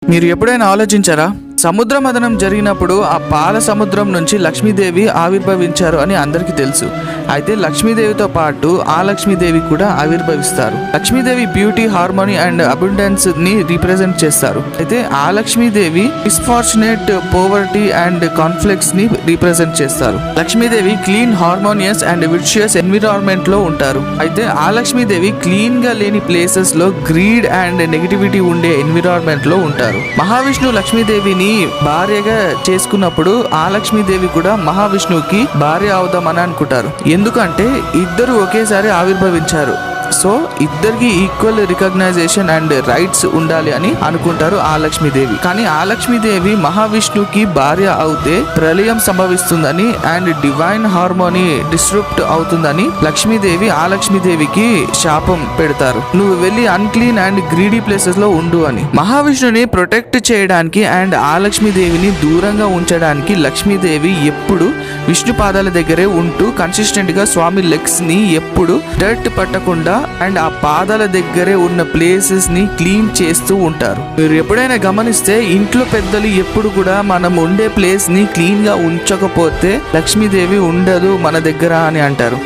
మీరు ఎప్పుడైనా ఆలోచించారా? సముద్ర మథనం జరిగినప్పుడు ఆ పాల సముద్రం నుంచి లక్ష్మీదేవి ఆవిర్భవించారు అని అందరికీ తెలుసు. అయితే లక్ష్మీదేవితో పాటు ఆ లక్ష్మీదేవి కూడా ఆవిర్భవిస్తారు. Lakshmidevi beauty, harmony and abundance ని రిప్రజెంట్ చేస్తారు. అయితే ఆ Lakshmidevi misfortunate, poverty and conflicts ని రిప్రజెంట్ చేస్తారు. Lakshmidevi clean, harmonious and virtuous environment లో ఉంటారు. అయితే ఆ లక్ష్మీదేవి క్లీన్ గా లేని ప్లేసెస్ లో గ్రీడ్ అండ్ నెగిటివిటీ ఉండే ఎన్విరాన్మెంట్ లో ఉంటారు. మహావిష్ణు లక్ష్మీదేవిని భార్యగా చేసుకున్నప్పుడు ఆ లక్ష్మీదేవి కూడా మహావిష్ణువుకి భార్య అవుదామని అనుకుంటారు. ఎందుకంటే ఇద్దరు ఒకేసారి ఆవిర్భవించారు. సో ఇద్దరికి ఈక్వల్ రికగ్నైజేషన్ అండ్ రైట్స్ ఉండాలి అని అనుకుంటారు ఆ లక్ష్మీదేవి. కానీ ఆ లక్ష్మీదేవి మహావిష్ణుకి భార్య అవుతే ప్రళయం సంభవిస్తుందని అండ్ డివైన్ హార్మోనీ డిస్ట్రప్ట్ అవుతుందని లక్ష్మీదేవి ఆ లక్ష్మీదేవికి శాపం పెడతారు. నువ్వు వెళ్ళి అన్క్లీన్ అండ్ గ్రీడీ ప్లేసెస్ లో ఉండు అని. మహావిష్ణుని ప్రొటెక్ట్ చేయడానికి అండ్ ఆ లక్ష్మీదేవిని దూరంగా ఉంచడానికి లక్ష్మీదేవి ఎప్పుడు విష్ణు పాదాల దగ్గరే ఉంటూ కన్సిస్టెంట్ గా స్వామి లెగ్స్ ని ఎప్పుడు డర్ట్ పట్టకుండా అండ్ ఆ పాదాల దగ్గరే ఉన్న ప్లేసెస్ ని క్లీన్ చేస్తూ ఉంటారు. మీరు ఎప్పుడైనా గమనిస్తే ఇంట్లో పెద్దలు ఎప్పుడు కూడా మనం ఉండే ప్లేస్ ని క్లీన్ గా ఉంచకపోతే లక్ష్మీదేవి ఉండదు మన దగ్గర అని అంటారు.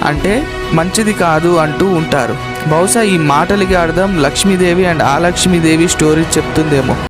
అంటే మంచిది కాదు అంటూ ఉంటారు. బహుశా ఈ మాటలకి అర్థం లక్ష్మీదేవి అండ్ ఆ లక్ష్మీదేవి స్టోరీ చెప్తుందేమో.